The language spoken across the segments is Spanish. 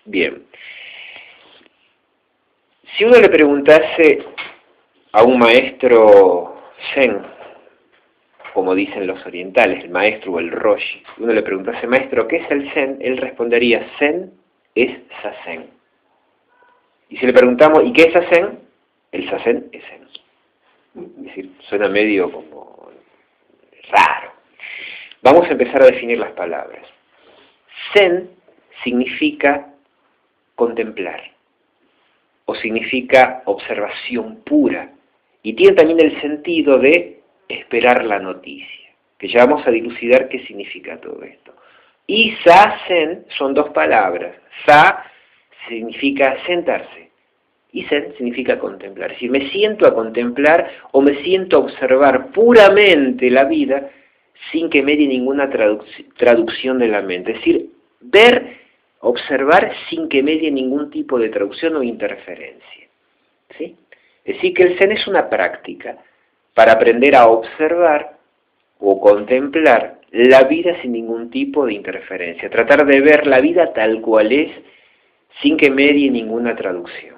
Bien. Si uno le preguntase a un maestro zen, como dicen los orientales, el maestro o el roshi, uno le preguntase, maestro, ¿qué es el zen? Él respondería, zen es sazen. Y si le preguntamos, ¿y qué es sazen? El sazen es zen. Es decir, suena medio como raro. Vamos a empezar a definir las palabras. Zen significa contemplar, o significa observación pura, y tiene también el sentido de esperar la noticia, que ya vamos a dilucidar qué significa todo esto. Y Zazen son dos palabras. Za significa sentarse, y Zen significa contemplar. Es decir, me siento a contemplar o me siento a observar puramente la vida sin que medie ninguna traducción de la mente. Es decir, ver, observar sin que medie ningún tipo de traducción o interferencia. ¿Sí? Es decir, que el Zen es una práctica para aprender a observar o contemplar la vida sin ningún tipo de interferencia. Tratar de ver la vida tal cual es, sin que medie ninguna traducción.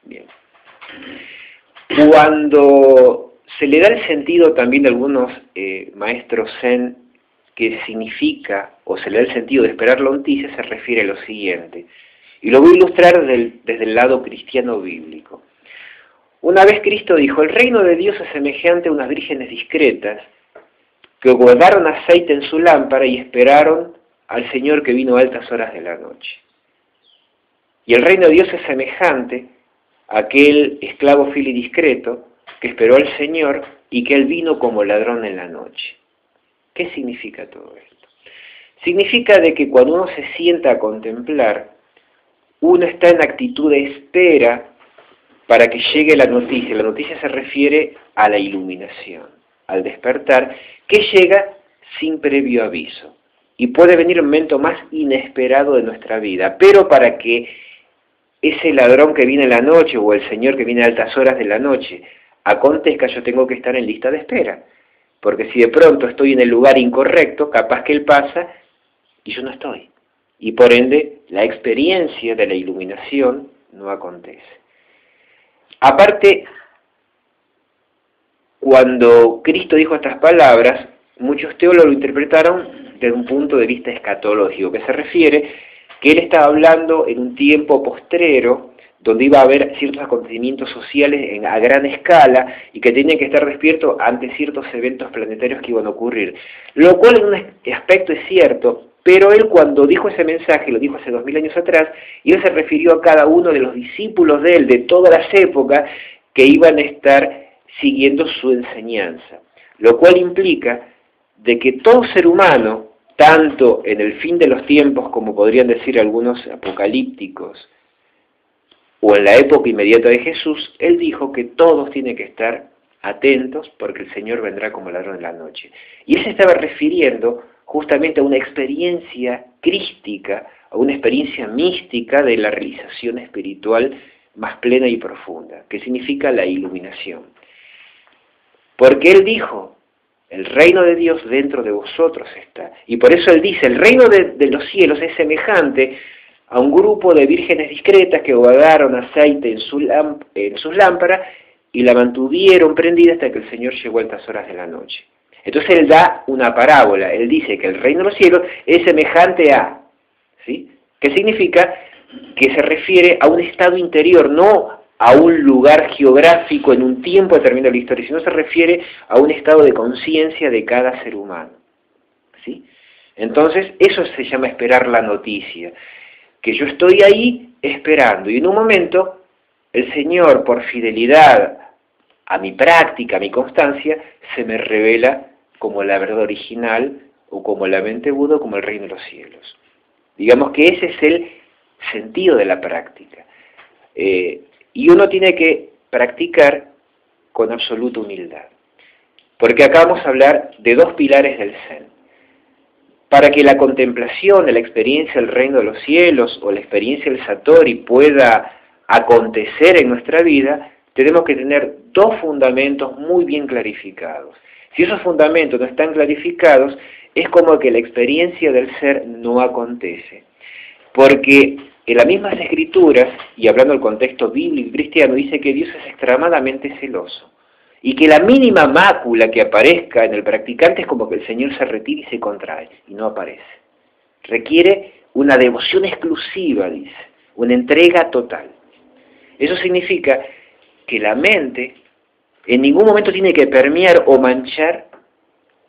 Bien. Cuando se le da el sentido también a algunos maestros Zen que significa, o se le da el sentido de esperar la noticia, se refiere a lo siguiente. Y lo voy a ilustrar desde el lado cristiano bíblico. Una vez Cristo dijo, el reino de Dios es semejante a unas vírgenes discretas que guardaron aceite en su lámpara y esperaron al Señor que vino a altas horas de la noche. Y el reino de Dios es semejante a aquel esclavo fiel y discreto que esperó al Señor y que Él vino como ladrón en la noche. ¿Qué significa todo esto? Significa de que cuando uno se sienta a contemplar, uno está en actitud de espera para que llegue la noticia. La noticia se refiere a la iluminación, al despertar, que llega sin previo aviso. Y puede venir un momento más inesperado de nuestra vida, pero para que ese ladrón que viene en la noche o el Señor que viene a altas horas de la noche acontezca, yo tengo que estar en lista de espera. Porque si de pronto estoy en el lugar incorrecto, capaz que Él pasa y yo no estoy. Y por ende, la experiencia de la iluminación no acontece. Aparte, cuando Cristo dijo estas palabras, muchos teólogos lo interpretaron desde un punto de vista escatológico, que se refiere que Él estaba hablando en un tiempo postrero, donde iba a haber ciertos acontecimientos sociales a gran escala y que tenían que estar despiertos ante ciertos eventos planetarios que iban a ocurrir. Lo cual en un aspecto es cierto, pero Él cuando dijo ese mensaje, lo dijo hace 2000 años atrás, y Él se refirió a cada uno de los discípulos de Él, de todas las épocas, que iban a estar siguiendo su enseñanza. Lo cual implica de que todo ser humano, tanto en el fin de los tiempos, como podrían decir algunos apocalípticos, o en la época inmediata de Jesús, Él dijo que todos tienen que estar atentos porque el Señor vendrá como ladrón en la noche. Y Él se estaba refiriendo justamente a una experiencia crística, a una experiencia mística de la realización espiritual más plena y profunda, que significa la iluminación. Porque Él dijo, el reino de Dios dentro de vosotros está. Y por eso Él dice, el reino de los cielos es semejante a un grupo de vírgenes discretas que guardaron aceite en sus lámparas y la mantuvieron prendida hasta que el Señor llegó a altas horas de la noche. Entonces Él da una parábola, Él dice que el reino de los cielos es semejante a, ¿sí? ¿Qué significa? Que se refiere a un estado interior, no a un lugar geográfico en un tiempo determinado de la historia, sino se refiere a un estado de conciencia de cada ser humano, ¿sí? Entonces, eso se llama esperar la noticia, que yo estoy ahí esperando, y en un momento, el Señor, por fidelidad a mi práctica, a mi constancia, se me revela como la verdad original, o como la mente Buda, o como el reino de los cielos. Digamos que ese es el sentido de la práctica. Y uno tiene que practicar con absoluta humildad. Porque acá vamos a hablar de dos pilares del Zen. Para que la contemplación de la experiencia del reino de los cielos o la experiencia del Satori pueda acontecer en nuestra vida, tenemos que tener dos fundamentos muy bien clarificados. Si esos fundamentos no están clarificados, es como que la experiencia del ser no acontece. Porque en las mismas escrituras, y hablando del contexto bíblico y cristiano, dice que Dios es extremadamente celoso. Y que la mínima mácula que aparezca en el practicante es como que el Señor se retira y se contrae, y no aparece. Requiere una devoción exclusiva, dice, una entrega total. Eso significa que la mente en ningún momento tiene que permear o manchar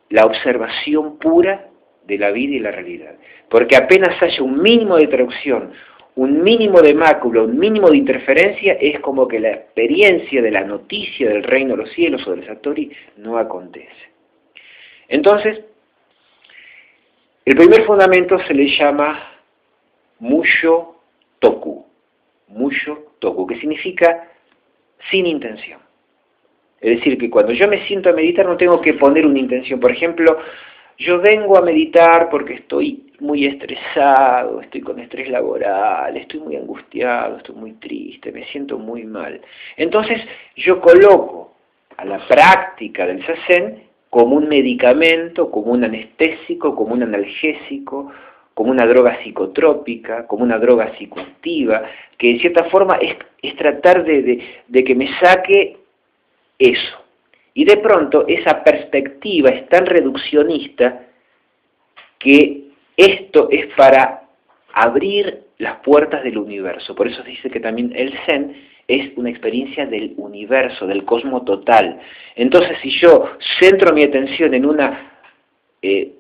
la observación pura de la vida y la realidad. Porque apenas haya un mínimo de traducción, un mínimo de mácula, un mínimo de interferencia, es como que la experiencia de la noticia del reino de los cielos o del Satori no acontece. Entonces, el primer fundamento se le llama Musho Toku, que significa sin intención. Es decir, que cuando yo me siento a meditar no tengo que poner una intención. Por ejemplo, yo vengo a meditar porque estoy muy estresado, estoy con estrés laboral, estoy muy angustiado, estoy muy triste, me siento muy mal. Entonces yo coloco a la práctica del Zazen como un medicamento, como un anestésico, como un analgésico, como una droga psicotrópica, como una droga psicoactiva, que en cierta forma es tratar de que me saque eso. Y de pronto esa perspectiva es tan reduccionista que esto es para abrir las puertas del universo. Por eso se dice que también el Zen es una experiencia del universo, del cosmos total. Entonces, si yo centro mi atención en una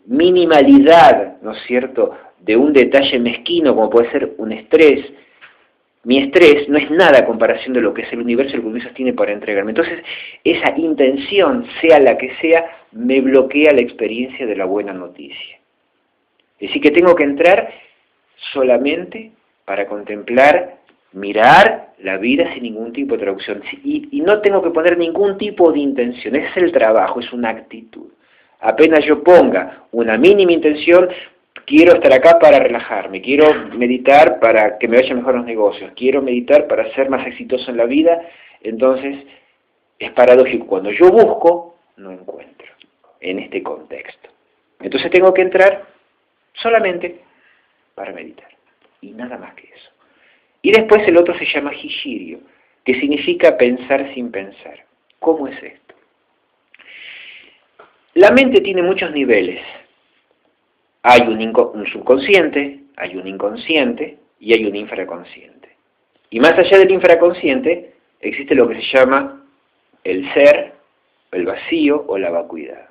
minimalidad, ¿no es cierto?, de un detalle mezquino, como puede ser un estrés, mi estrés no es nada a comparación de lo que es el universo y lo que el universo tiene para entregarme. Entonces, esa intención, sea la que sea, me bloquea la experiencia de la buena noticia. Es decir, que tengo que entrar solamente para contemplar, mirar la vida sin ningún tipo de traducción. Y no tengo que poner ningún tipo de intención. Ese es el trabajo, es una actitud. Apenas yo ponga una mínima intención, quiero estar acá para relajarme, quiero meditar para que me vayan mejor los negocios, quiero meditar para ser más exitoso en la vida, entonces es paradójico. Cuando yo busco, no encuentro en este contexto. Entonces tengo que entrar solamente para meditar, y nada más que eso. Y después el otro se llama Hishirio, que significa pensar sin pensar. ¿Cómo es esto? La mente tiene muchos niveles. Hay un subconsciente, hay un inconsciente y hay un infraconsciente. Y más allá del infraconsciente existe lo que se llama el ser, el vacío o la vacuidad.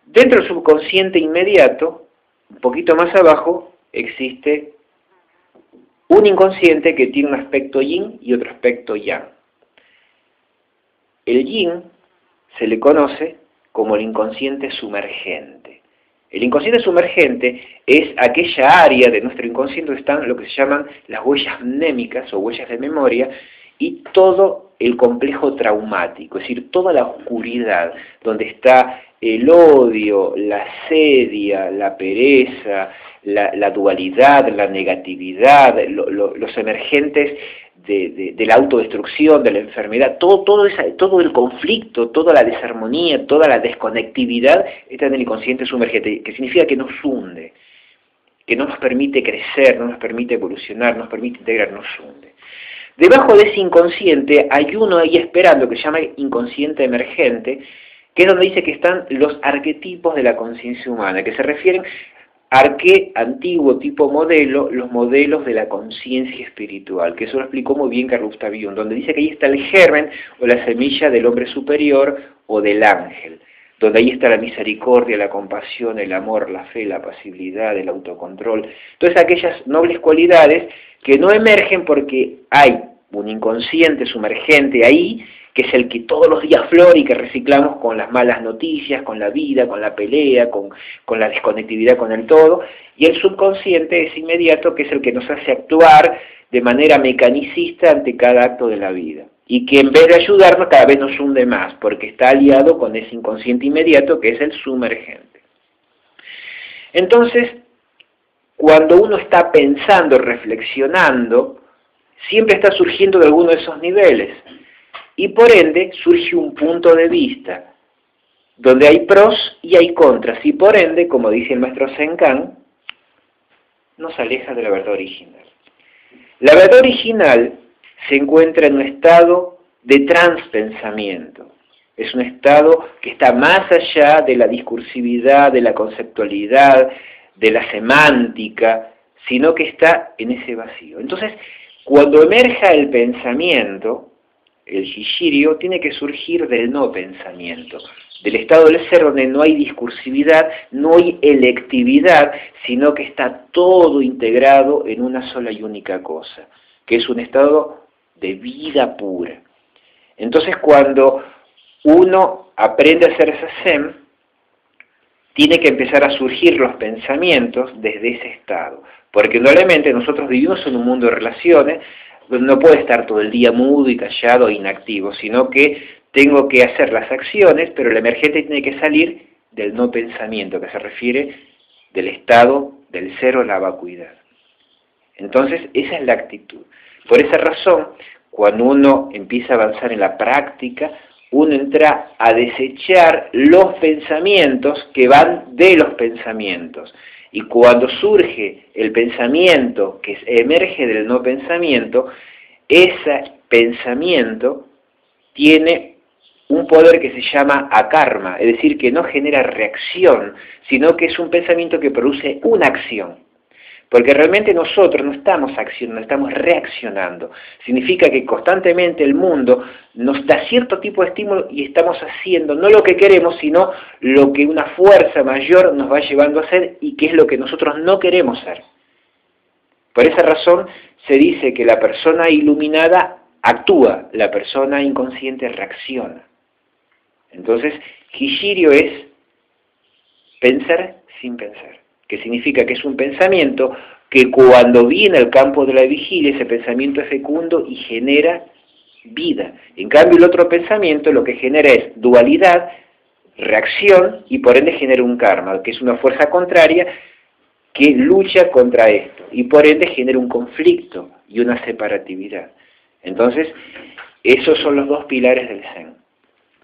Dentro del subconsciente inmediato, un poquito más abajo, existe un inconsciente que tiene un aspecto yin y otro aspecto yang. El yin se le conoce como el inconsciente sumergente. El inconsciente sumergente es aquella área de nuestro inconsciente donde están lo que se llaman las huellas mnémicas o huellas de memoria y todo el complejo traumático, es decir, toda la oscuridad, donde está el odio, la asedia, la pereza, la dualidad, la negatividad, los emergentes de la autodestrucción, de la enfermedad, todo el conflicto, toda la desarmonía, toda la desconectividad está en el inconsciente sumergente, que significa que nos hunde, que no nos permite crecer, no nos permite evolucionar, no nos permite integrar, nos hunde. Debajo de ese inconsciente hay uno ahí esperando que se llama inconsciente emergente, que es donde dice que están los arquetipos de la conciencia humana, que se refieren antiguo tipo modelo, los modelos de la conciencia espiritual, que eso lo explicó muy bien Carl Gustav Jung, donde dice que ahí está el germen o la semilla del hombre superior o del ángel, donde ahí está la misericordia, la compasión, el amor, la fe, la apacibilidad, el autocontrol, todas aquellas nobles cualidades que no emergen porque hay un inconsciente sumergente ahí, que es el que todos los días flora y que reciclamos con las malas noticias, con la vida, con la pelea, con la desconectividad con el todo, y el subconsciente es inmediato, que es el que nos hace actuar de manera mecanicista ante cada acto de la vida, y que en vez de ayudarnos cada vez nos hunde más, porque está aliado con ese inconsciente inmediato que es el sumergente. Entonces, cuando uno está pensando, reflexionando, siempre está surgiendo de alguno de esos niveles. Y por ende surge un punto de vista donde hay pros y hay contras. Y por ende, como dice el maestro Zenkan, nos aleja de la verdad original. La verdad original se encuentra en un estado de transpensamiento. Es un estado que está más allá de la discursividad, de la conceptualidad, de la semántica, sino que está en ese vacío. Entonces, cuando emerja el pensamiento, el Jishirio tiene que surgir del no pensamiento, del estado del ser donde no hay discursividad, no hay electividad, sino que está todo integrado en una sola y única cosa, que es un estado de vida pura. Entonces, cuando uno aprende a hacer Zazen, tiene que empezar a surgir los pensamientos desde ese estado, porque normalmente nosotros vivimos en un mundo de relaciones, donde no puedo estar todo el día mudo y callado e inactivo, sino que tengo que hacer las acciones, pero el emergente tiene que salir del no pensamiento, que se refiere del estado del ser o la vacuidad. Entonces, esa es la actitud. Por esa razón, cuando uno empieza a avanzar en la práctica, uno entra a desechar los pensamientos que van de los pensamientos. Y cuando surge el pensamiento que emerge del no pensamiento, ese pensamiento tiene un poder que se llama akarma, es decir, que no genera reacción, sino que es un pensamiento que produce una acción. Porque realmente nosotros no estamos accionando, estamos reaccionando. Significa que constantemente el mundo nos da cierto tipo de estímulo y estamos haciendo no lo que queremos, sino lo que una fuerza mayor nos va llevando a hacer y que es lo que nosotros no queremos ser. Por esa razón se dice que la persona iluminada actúa, la persona inconsciente reacciona. Entonces, Jishirio es pensar sin pensar, que significa que es un pensamiento que cuando viene al campo de la vigilia, ese pensamiento es fecundo y genera vida. En cambio, el otro pensamiento lo que genera es dualidad, reacción y por ende genera un karma, que es una fuerza contraria que lucha contra esto y por ende genera un conflicto y una separatividad. Entonces, esos son los dos pilares del Zen.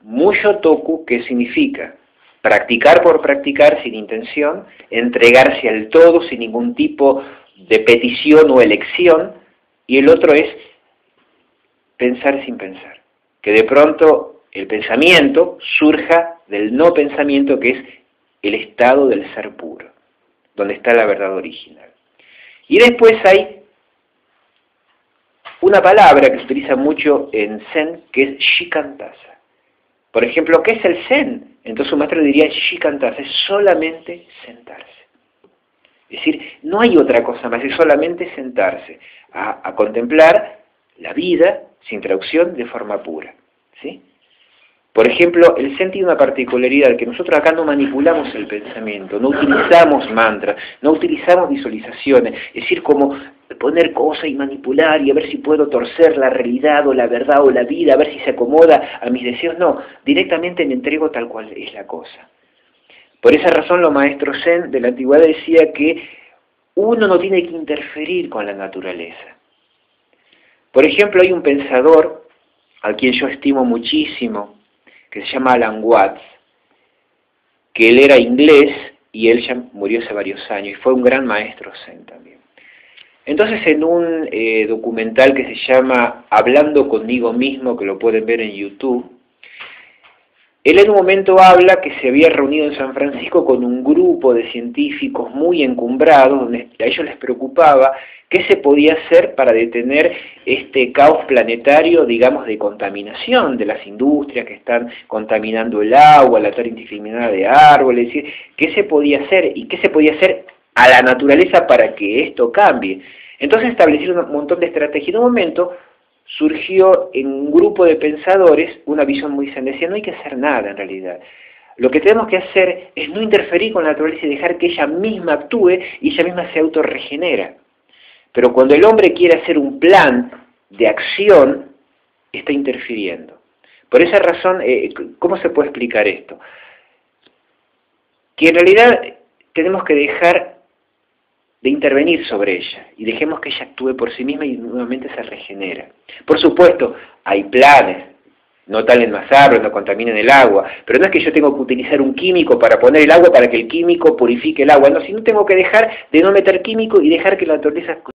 Mushotoku, que significa practicar por practicar sin intención, entregarse al todo sin ningún tipo de petición o elección, y el otro es pensar sin pensar. Que de pronto el pensamiento surja del no pensamiento, que es el estado del ser puro, donde está la verdad original. Y después hay una palabra que se utiliza mucho en Zen, que es Shikantasa. Por ejemplo, ¿qué es el Zen? Entonces un maestro diría, Shikantasa, es solamente sentarse. Es decir, no hay otra cosa más, es solamente sentarse a contemplar la vida sin traducción de forma pura. ¿Sí? Por ejemplo, el Zen tiene una particularidad, que nosotros acá no manipulamos el pensamiento, no utilizamos mantras, no utilizamos visualizaciones, es decir, como poner cosas y manipular y a ver si puedo torcer la realidad o la verdad o la vida, a ver si se acomoda a mis deseos. No, directamente me entrego tal cual es la cosa. Por esa razón los maestros Zen de la antigüedad decían que uno no tiene que interferir con la naturaleza. Por ejemplo, hay un pensador a quien yo estimo muchísimo, que se llama Alan Watts, que él era inglés y él ya murió hace varios años y fue un gran maestro Zen también. Entonces en un documental que se llama Hablando conmigo mismo, que lo pueden ver en YouTube, él en un momento habla que se había reunido en San Francisco con un grupo de científicos muy encumbrados, donde a ellos les preocupaba qué se podía hacer para detener este caos planetario, digamos, de contaminación de las industrias que están contaminando el agua, la tala indiscriminada de árboles, es decir, qué se podía hacer y qué se podía hacer a la naturaleza para que esto cambie. Entonces establecieron un montón de estrategias. En un momento surgió en un grupo de pensadores una visión muy zen. Decía, no hay que hacer nada en realidad. Lo que tenemos que hacer es no interferir con la naturaleza y dejar que ella misma actúe y ella misma se autorregenera. Pero cuando el hombre quiere hacer un plan de acción, está interfiriendo. Por esa razón, ¿cómo se puede explicar esto? Que en realidad tenemos que dejar de intervenir sobre ella y dejemos que ella actúe por sí misma y nuevamente se regenera. Por supuesto, hay planes no talen más árboles, no contaminen el agua, pero no es que yo tengo que utilizar un químico para poner el agua para que el químico purifique el agua, no, sino tengo que dejar de no meter químico y dejar que la naturaleza